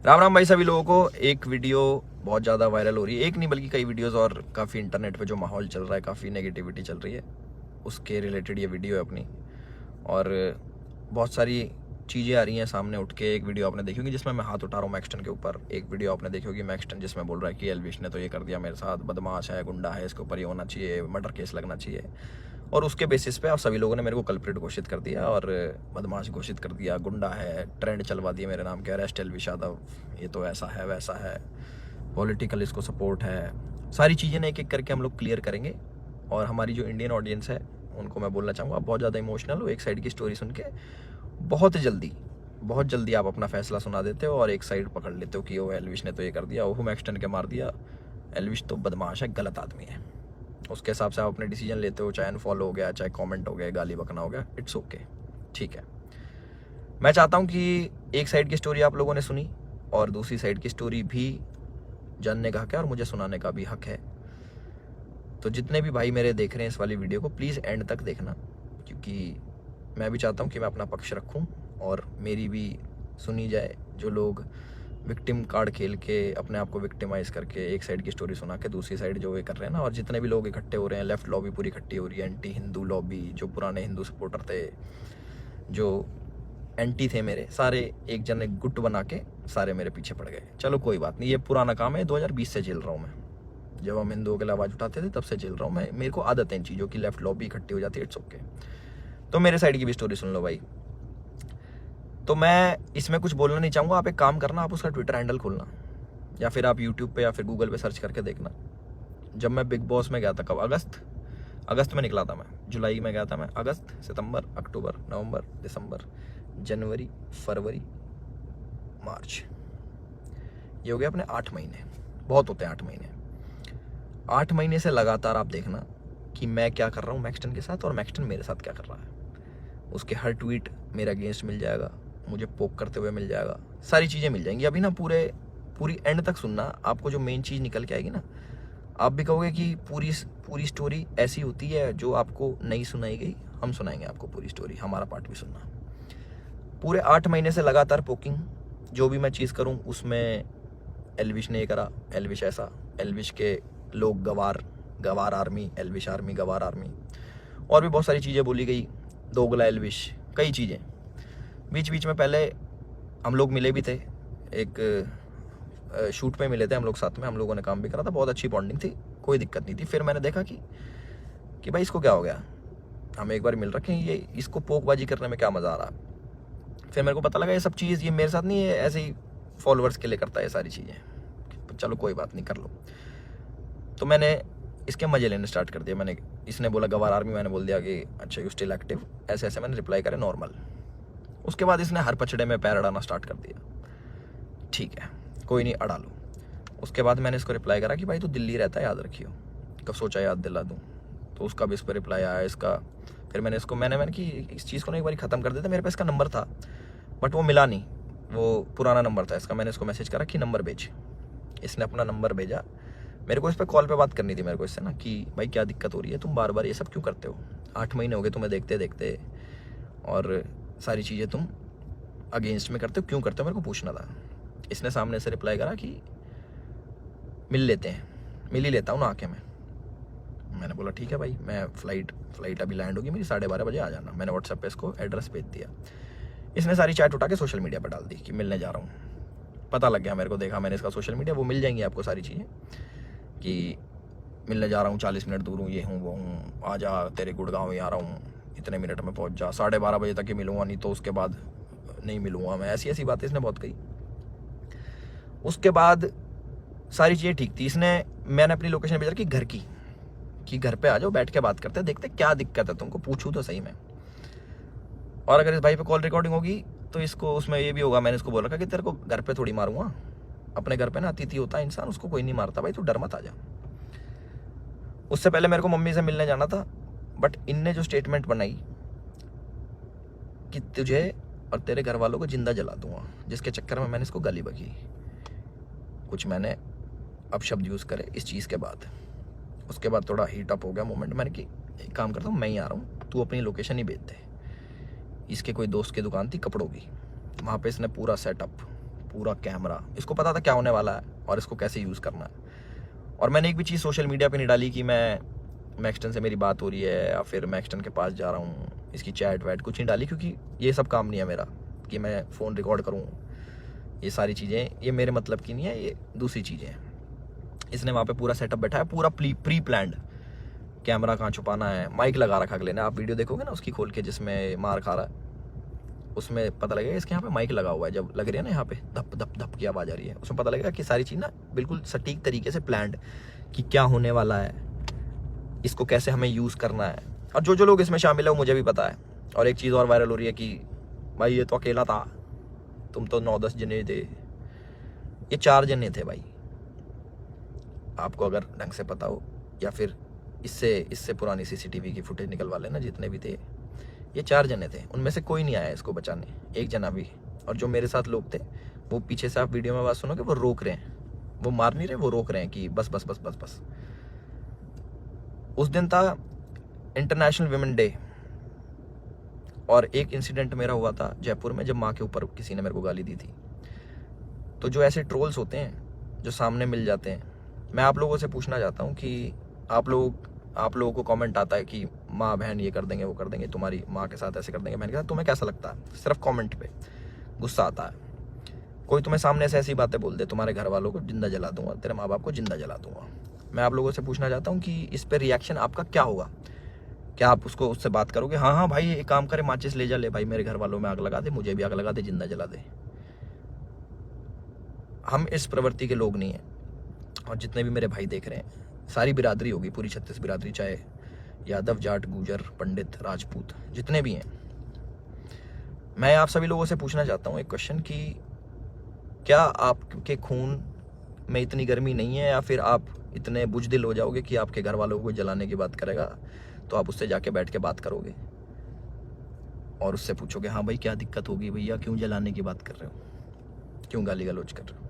राम राम भाई सभी लोगों को। एक वीडियो बहुत ज़्यादा वायरल हो रही है, एक नहीं बल्कि कई वीडियोस, और काफ़ी इंटरनेट पे जो माहौल चल रहा है, काफ़ी नेगेटिविटी चल रही है, उसके रिलेटेड ये वीडियो है अपनी। और बहुत सारी चीज़ें आ रही हैं सामने उठ के। एक वीडियो आपने देखी होगी जिसमें मैं हाथ उठा रहा हूँ मैक्सटन के ऊपर। एक वीडियो आपने देखी होगी मैक्सटन जिसमें बोल रहा है कि एल्विश ने तो ये कर दिया मेरे साथ, बदमाश है, गुंडा है, इसके ऊपर ये होना चाहिए, मर्डर केस लगना चाहिए। और उसके बेसिस पे आप सभी लोगों ने मेरे को कल्प्रिट घोषित कर दिया और बदमाश घोषित कर दिया, गुंडा है, ट्रेंड चलवा दिया मेरे नाम के, अरेस्ट एल्विश यादव, ये तो ऐसा है वैसा है, पॉलिटिकल इसको सपोर्ट है। सारी चीज़ें एक एक करके हम लोग क्लियर करेंगे। और हमारी जो इंडियन ऑडियंस है उनको मैं बोलना चाहूँगा, आप बहुत ज़्यादा इमोशनल हो। एक साइड की स्टोरी सुन के बहुत जल्दी आप अपना फैसला सुना देते हो और एक साइड पकड़ लेते हो कि वो एल्विश ने तो ये कर दिया, वो मैक्सटन के मार दिया, एल्विश तो बदमाश है, गलत आदमी है। उसके हिसाब से आप अपने डिसीजन लेते हो, चाहे अनफॉलो हो गया, चाहे कमेंट हो गया, गाली बकना हो गया, इट्स ओके, ठीक है। मैं चाहता हूँ कि एक साइड की स्टोरी आप लोगों ने सुनी और दूसरी साइड की स्टोरी भी जानने का हक है और मुझे सुनाने का भी हक है। तो जितने भी भाई मेरे देख रहे हैं इस वाली वीडियो को, प्लीज़ एंड तक देखना, क्योंकि मैं भी चाहता हूँ कि मैं अपना पक्ष रखूँ और मेरी भी सुनी जाए। जो लोग विक्टिम कार्ड खेल के अपने आप को विक्टिमाइज करके एक साइड की स्टोरी सुना के दूसरी साइड जो ये कर रहे हैं ना, और जितने भी लोग इकट्ठे हो रहे हैं, लेफ्ट लॉबी पूरी इकट्ठी हो रही है, एंटी हिंदू लॉबी, जो पुराने हिंदू सपोर्टर थे, जो एंटी थे मेरे, सारे एक जन एक गुट बना के सारे मेरे पीछे पड़ गए। चलो कोई बात नहीं, ये पुराना काम है, 2020 से झेल रहा हूँ मैं। जब हम हिंदुओं के लिए आवाज़ उठाते थे तब से झेल रहा हूँ मैं। मेरे को आदत है इन चीज़ों की, लेफ्ट लॉबी इकट्ठी हो जाती है, इट्स ओके। तो मेरे साइड की भी स्टोरी सुन लो भाई। तो मैं इसमें कुछ बोलना नहीं चाहूँगा। आप एक काम करना, आप उसका ट्विटर हैंडल खोलना या फिर आप यूट्यूब पे या फिर गूगल पे सर्च करके देखना। जब मैं बिग बॉस में गया था, कब, अगस्त में निकला था मैं, जुलाई में गया था मैं, अगस्त, सितंबर, अक्टूबर, नवंबर, दिसंबर, जनवरी, फरवरी, मार्च, ये हो गया अपने 8 महीने। बहुत होते हैं 8 महीने। 8 महीने से लगातार आप देखना कि मैं क्या कर रहा हूँ मैक्सटन के साथ और मैक्सटन मेरे साथ क्या कर रहा है। उसके हर ट्वीट मेरे अगेंस्ट मिल जाएगा, मुझे पोक करते हुए मिल जाएगा, सारी चीज़ें मिल जाएंगी। अभी ना पूरी एंड तक सुनना, आपको जो मेन चीज़ निकल के आएगी ना, आप भी कहोगे कि पूरी स्टोरी ऐसी होती है जो आपको नहीं सुनाई गई। हम सुनाएंगे आपको पूरी स्टोरी, हमारा पार्ट भी सुनना। पूरे 8 महीने से लगातार पोकिंग, जो भी मैं चीज़ करूँ उसमें एल्विश ने ये करा, एल्विश ऐसा, एल्विश के लोग गवार आर्मी, एल्विश आर्मी, गवार आर्मी, और भी बहुत सारी चीज़ें बोली गई, दोगला एल्विश, कई चीज़ें। बीच बीच में पहले हम लोग मिले भी थे, एक शूट पे मिले थे हम लोग साथ में, हम लोगों ने काम भी करा था, बहुत अच्छी बॉन्डिंग थी, कोई दिक्कत नहीं थी। फिर मैंने देखा कि भाई इसको क्या हो गया, हम एक बार मिल रखे हैं, ये इसको पोकबाजी करने में क्या मज़ा आ रहा। फिर मेरे को पता लगा ये सब चीज़ ये मेरे साथ नहीं है, ऐसे ही फॉलोअर्स के लिए करता है सारी चीज़ें। चलो कोई बात नहीं, कर लो। तो मैंने इसके मजे लेने स्टार्ट कर दिया। इसने बोला गवार आर्मी, मैंने बोल दिया कि अच्छा यू स्टिल एक्टिव, ऐसे ऐसे मैंने रिप्लाई करे नॉर्मल। उसके बाद इसने हर पचड़े में पैर अड़ाना स्टार्ट कर दिया। ठीक है, कोई नहीं, अड़ा लो। उसके बाद मैंने इसको रिप्लाई करा कि भाई तू दिल्ली रहता है, याद रखियो, कब सोचा याद दिला दूँ। तो उसका भी इस पर रिप्लाई आया इसका। फिर मैंने इसको मैंने कि इस चीज़ को ना एक बार ख़त्म कर देता। मेरे पास इसका नंबर था बट वो मिला नहीं, वो पुराना नंबर था इसका। मैंने इसको मैसेज करा कि नंबर भेज, इसने अपना नंबर भेजा। मेरे को इस पर कॉल पे बात करनी थी मेरे को इससे ना, कि भाई क्या दिक्कत हो रही है, तुम बार बार ये सब क्यों करते हो, 8 महीने हो गए तुम्हें देखते देखते, और सारी चीज़ें तुम अगेंस्ट में करते हो, क्यों करते हो, मेरे को पूछना था। इसने सामने से रिप्लाई करा कि मिल लेते हैं, मिल ही लेता हूँ ना आके मैं। मैंने बोला ठीक है भाई, मैं फ्लाइट अभी लैंड होगी मेरी, 12:30 बजे आ जाना। मैंने व्हाट्सएप पे इसको एड्रेस भेज दिया। इसने सारी चैट उठा के सोशल मीडिया पर डाल दी कि मिलने जा रहा हूँ। पता लग गया मेरे को, देखा मैंने इसका सोशल मीडिया, वो मिल जाएंगी आपको सारी चीज़ें कि मिलने जा रहा हूँ, 40 मिनट दूर हूँ, ये हूँ वो हूँ, आ जा, तेरे गुड़गांव ही आ रहा हूँ, इतने मिनट में पहुँच जा, 12:30 बजे तक ही मिलूँगा, नहीं तो उसके बाद नहीं मिलूँगा मैं। ऐसी ऐसी बातें इसने बहुत कही। उसके बाद सारी चीज़ें ठीक थी। मैंने अपनी लोकेशन भेजा कि घर की, कि घर पे आ जाओ, बैठ के बात करते हैं, देखते क्या दिक्कत है तुमको, पूछूँ तो सही में। और अगर इस भाई पे कॉल रिकॉर्डिंग होगी तो इसको उसमें ये भी होगा, मैंने इसको बोल रखा कि तेरे को घर पे थोड़ी मारूंगा, अपने घर पे ना अतिथि होता है इंसान, उसको कोई नहीं मारता भाई, तू डर मत आ जा। उससे पहले मेरे को मम्मी से मिलने जाना था, बट इनने जो स्टेटमेंट बनाई कि तुझे और तेरे घर वालों को जिंदा जला दूंगा, जिसके चक्कर में मैंने इसको गाली बकी, कुछ मैंने अपशब्द यूज़ करे इस चीज़ के बाद। उसके बाद थोड़ा हीट अप हो गया मोमेंट। मैंने कि एक काम करता हूँ, मैं ही आ रहा हूँ, तू अपनी लोकेशन ही भेज दे। इसके कोई दोस्त की दुकान थी कपड़ों की, वहाँ पे इसने पूरा सेटअप, पूरा कैमरा, इसको पता था क्या होने वाला है और इसको कैसे यूज़ करना है। और मैंने एक भी चीज़ सोशल मीडिया पे नहीं डाली कि मैं मैक्सटन से मेरी बात हो रही है या फिर मैक्सटन के पास जा रहा हूँ, इसकी चैट वैट कुछ नहीं डाली, क्योंकि ये सब काम नहीं है मेरा कि मैं फ़ोन रिकॉर्ड करूँ। ये सारी चीज़ें ये मेरे मतलब की नहीं है, ये दूसरी चीज़ें हैं। इसने वहाँ पे पूरा सेटअप बैठा है, पूरा प्री प्लान्ड, कैमरा कहाँ छुपाना है, माइक लगा रखा अगले ने। आप वीडियो देखोगे ना उसकी खोल के जिसमें मार खा रहा है, उसमें पता लगेगा इसके यहाँ पे माइक लगा हुआ है। जब लग रही है ना यहाँ पे धप धप धप की आवाज़ आ रही है, उसमें पता लगेगा कि सारी चीज़ ना बिल्कुल सटीक तरीके से प्लान्ड, कि क्या होने वाला है, इसको कैसे हमें यूज़ करना है। और जो जो लोग इसमें शामिल है वो मुझे भी पता है। और एक चीज़ और वायरल हो रही है कि भाई ये तो अकेला था, तुम तो 9-10 जने थे। ये 4 जने थे भाई, आपको अगर ढंग से पता हो, या फिर इससे पुरानी CCTV की फुटेज निकलवा लेना, जितने भी थे ये 4 जने थे। उनमें से कोई नहीं आया इसको बचाने, एक जना भी। और जो मेरे साथ लोग थे वो पीछे से, आप वीडियो में बात सुनोगे, वो रोक रहे हैं, वो मार नहीं रहे, वो रोक रहे हैं कि बस बस बस बस बस। उस दिन था इंटरनेशनल विमेन डे, और एक इंसिडेंट मेरा हुआ था जयपुर में, जब माँ के ऊपर किसी ने मेरे को गाली दी थी। तो जो ऐसे ट्रोल्स होते हैं जो सामने मिल जाते हैं, मैं आप लोगों से पूछना चाहता हूँ कि आप लोगों को कमेंट आता है कि माँ बहन ये कर देंगे वो कर देंगे, तुम्हारी माँ के साथ ऐसे कर देंगे, बहन के साथ, तुम्हें कैसा लगता है? सिर्फ कमेंट पे गुस्सा आता है। कोई तुम्हें सामने से ऐसी बातें बोल दे, तुम्हारे घर वालों को जिंदा जला दूंगा, तेरे माँ बाप को जिंदा जला दूंगा। मैं आप लोगों से पूछना चाहता हूँ कि इस पर रिएक्शन आपका क्या होगा? क्या आप उससे बात करोगे, हाँ हाँ भाई एक काम करे, माचिस ले जा, ले भाई मेरे घर वालों में आग लगा दे, मुझे भी आग लगा दे, जिंदा जला दे? हम इस प्रवृत्ति के लोग नहीं हैं। और जितने भी मेरे भाई देख रहे हैं, सारी बिरादरी होगी, पूरी 36 बिरादरी, चाहे यादव, जाट, गुजर, पंडित, राजपूत, जितने भी हैं, मैं आप सभी लोगों से पूछना चाहता हूँ एक क्वेश्चन कि क्या आपके खून में इतनी गर्मी नहीं है, या फिर आप इतने बुजदिल हो जाओगे कि आपके घर वालों को जलाने की बात करेगा तो आप उससे जाके बैठ के बात करोगे और उससे पूछोगे, हाँ भाई क्या दिक्कत होगी भैया, क्यों जलाने की बात कर रहे हो, क्यों गाली गलौज कर रहे हो?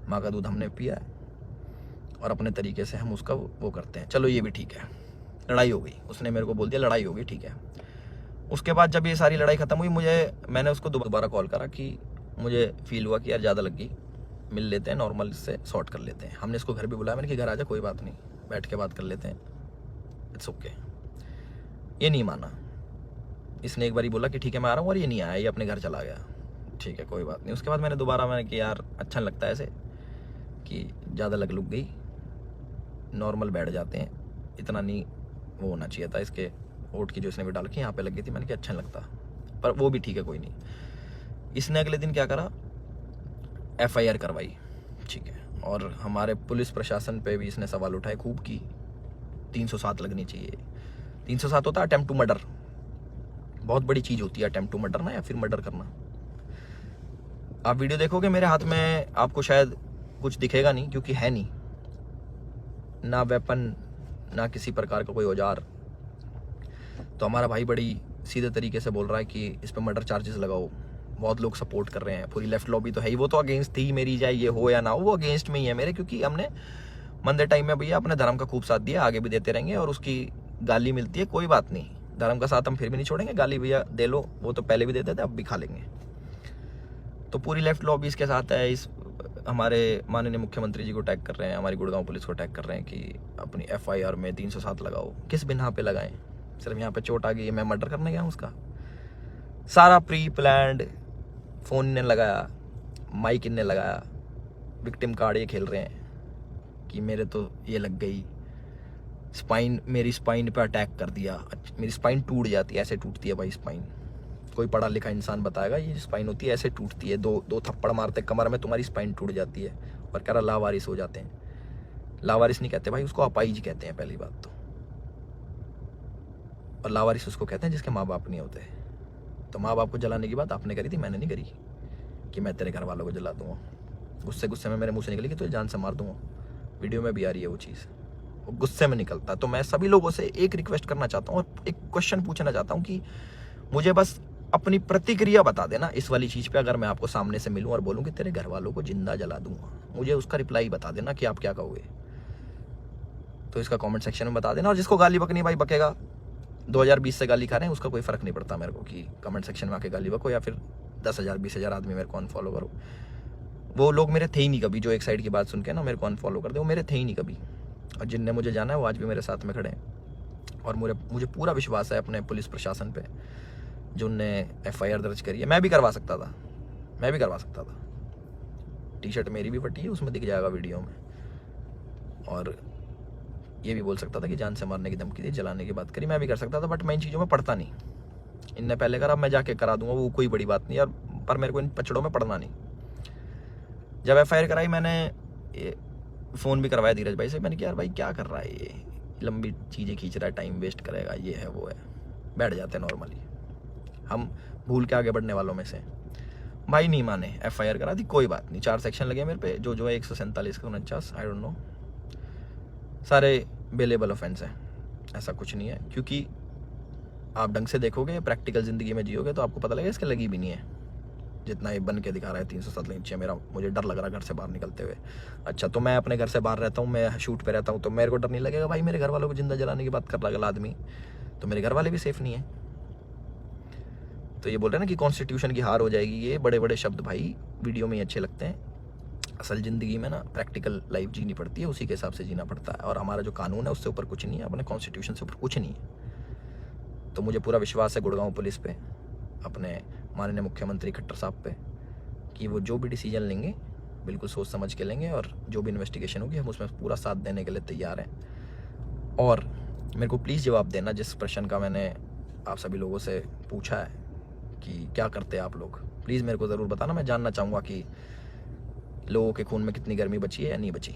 माँ का दूध हमने पिया है और अपने तरीके से हम उसका वो करते हैं। चलो ये भी ठीक है, लड़ाई हो गई, उसने मेरे को बोल दिया लड़ाई हो गई, ठीक है। उसके बाद जब ये सारी लड़ाई खत्म हुई, मैंने उसको दोबारा कॉल करा कि मुझे फील हुआ कि यार ज़्यादा लग गई, मिल लेते हैं, नॉर्मल से सॉर्ट कर लेते हैं। हमने इसको घर भी बुलाया, मैंने कि घर आ जा, कोई बात नहीं, बैठ के बात कर लेते हैं, इट्स ओके। ये नहीं माना, इसने एक बारी बोला कि ठीक है मैं आ रहा हूँ, और ये नहीं आया, ये अपने घर चला गया। ठीक है कोई बात नहीं। उसके बाद मैंने कि यार अच्छा लगता है ऐसे कि ज़्यादा लग गई, नॉर्मल बैठ जाते हैं, इतना नहीं वो होना चाहिए था। इसके ओट की जो इसने भी डाल के यहाँ पे लग गई थी, मैंने कहा अच्छा नहीं लगता, पर वो भी ठीक है कोई नहीं। इसने अगले दिन क्या करा, FIR करवाई, ठीक है। और हमारे पुलिस प्रशासन पे भी इसने सवाल उठाए खूब की 307 लगनी चाहिए। 307 होता है अटेम्प्ट टू मर्डर, बहुत बड़ी चीज़ होती है अटेम्प्ट टू मर्डर ना, या फिर मर्डर करना। आप वीडियो देखोगे मेरे हाथ में, आपको शायद कुछ दिखेगा नहीं, क्योंकि है नहीं ना वेपन, ना किसी प्रकार का कोई औजार। तो हमारा भाई बड़ी सीधे तरीके से बोल रहा है कि इस पे मर्डर चार्जेस लगाओ। बहुत लोग सपोर्ट कर रहे हैं, पूरी लेफ्ट लॉबी तो है ही, वो तो अगेंस्ट थी मेरी, चाहे ये हो या ना हो, वो अगेंस्ट में ही है मेरे, क्योंकि हमने मंदे टाइम में भैया अपने धर्म का खूब साथ दिया, आगे भी देते रहेंगे। और उसकी गाली मिलती है, कोई बात नहीं, धर्म का साथ हम फिर भी नहीं छोड़ेंगे, गाली भैया दे लो, वो तो पहले भी देते थे, अब भी खा लेंगे। तो पूरी लेफ्ट लॉबी इसके साथ है। इस हमारे माननीय मुख्यमंत्री जी को टैग कर रहे हैं, हमारी गुड़गांव पुलिस को टैग कर रहे हैं कि अपनी FIR में 307 लगाओ। किस बिना पे लगाएं? सिर्फ यहाँ पे चोट आ गई, मैं मर्डर करने गया हूँ उसका? सारा प्री प्लान्ड, फ़ोन ने लगाया, माइक इनने लगाया, विक्टिम कार्ड ये खेल रहे हैं कि मेरे तो ये लग गई, स्पाइन, मेरी स्पाइन पे अटैक कर दिया, मेरी स्पाइन टूट जाती है, ऐसे टूटती है भाई स्पाइन। कोई पढ़ा लिखा इंसान बताएगा ये स्पाइन होती है, ऐसे टूटती है, दो थप्पड़ मारते कमर में, तुम्हारी स्पाइन टूट जाती है। और कह रहा लावारिस हो जाते हैं। लावारिस नहीं कहते भाई, उसको अपाहिज कहते हैं पहली बात तो। और लावारिस उसको कहते हैं जिसके माँ बाप नहीं होते। तो माँ बाप को जलाने की बात आपने करी थी, मैंने नहीं करी कि मैं तेरे घर वालों को जला दूंगा। गुस्से में मेरे मुँह से निकली कि तुझे जान से मार दूंगा। वीडियो में भी आ रही है वो चीज़, वो गुस्से में निकलता। तो मैं सभी लोगों से एक रिक्वेस्ट करना चाहता हूँ और एक क्वेश्चन पूछना चाहता हूँ कि मुझे बस अपनी प्रतिक्रिया बता देना इस वाली चीज़ पे। अगर मैं आपको सामने से मिलूं और बोलूं कि तेरे घर वालों को जिंदा जला दूंगा, मुझे उसका रिप्लाई बता देना कि आप क्या कहोगे। तो इसका कमेंट सेक्शन में बता देना। और जिसको गाली बकनी भाई बकेगा, 2020 से गाली खा रहे हैं, उसका कोई फ़र्क नहीं पड़ता मेरे को कि कमेंट सेक्शन में आके गाली बको या फिर 10,000 20,000 आदमी मेरे को अनफॉलो करो, वो लोग मेरे थे ही नहीं कभी। जो एक साइड की बात सुन के ना मेरे को अनफॉलो कर दे, वो मेरे थे ही नहीं कभी। और जिनने मुझे जाना है वो आज भी मेरे साथ में खड़े हैं। और मुझे पूरा विश्वास है अपने पुलिस प्रशासन पे, जो उनने FIR दर्ज करी है। मैं भी करवा सकता था। टी-शर्ट मेरी भी फटी है, उसमें दिख जाएगा वीडियो में। और ये भी बोल सकता था कि जान से मारने की धमकी दी, जलाने की बात करी, मैं भी कर सकता था। बट मैं इन चीज़ों में पढ़ता नहीं। इनने पहले करा, मैं जाके करा दूंगा, वो कोई बड़ी बात नहीं यार। पर मेरे को इन पचड़ों में पढ़ना नहीं। जब FIR कराई, मैंने फ़ोन भी करवाया धीरज भाई से। मैंने कहा यार भाई क्या कर रहा है ये, लंबी चीज़ें खींच रहा है, टाइम वेस्ट करेगा, ये है वो है। बैठ जाते हैं नॉर्मली, हम भूल के आगे बढ़ने वालों में से। भाई नहीं माने, FIR करा दी, कोई बात नहीं। 4 सेक्शन लगे मेरे पे, जो है 147 का 49, आई डोंट नो, सारे बेलेबल ऑफेंस है। ऐसा कुछ नहीं है, क्योंकि आप ढंग से देखोगे, प्रैक्टिकल ज़िंदगी में जियोगे तो आपको पता लगेगा इसके लगी भी नहीं है। जितना ये बन के दिखा रहा है 307 नीचे, मुझे डर लग रहा है घर से बाहर निकलते हुए। अच्छा, तो मैं अपने घर से बाहर रहता हूँ, मैं शूट पे रहता हूँ, तो मेरे को डर नहीं लगेगा? भाई मेरे घर वालों को जिंदा जलाने की बात कर रहा अगला आदमी, तो मेरे घर वाले भी सेफ नहीं है। तो ये बोल रहे हैं ना कि कॉन्स्टिट्यूशन की हार हो जाएगी, ये बड़े बड़े शब्द भाई वीडियो में ही अच्छे लगते हैं। असल ज़िंदगी में ना प्रैक्टिकल लाइफ जीनी पड़ती है, उसी के हिसाब से जीना पड़ता है। और हमारा जो कानून है उससे ऊपर कुछ नहीं है, अपने कॉन्स्टिट्यूशन से ऊपर कुछ नहीं है। तो मुझे पूरा विश्वास है गुड़गांव पुलिस पे, अपने माननीय मुख्यमंत्री खट्टर साहब पे, कि वो जो भी डिसीजन लेंगे बिल्कुल सोच समझ के लेंगे। और जो भी इन्वेस्टिगेशन होगी हम उसमें पूरा साथ देने के लिए तैयार हैं। और मेरे को प्लीज़ जवाब देना जिस प्रश्न का मैंने आप सभी लोगों से पूछा है कि क्या करते हैं आप लोग, प्लीज़ मेरे को ज़रूर बताना। मैं जानना चाहूँगा कि लोगों के खून में कितनी गर्मी बची है या नहीं बची।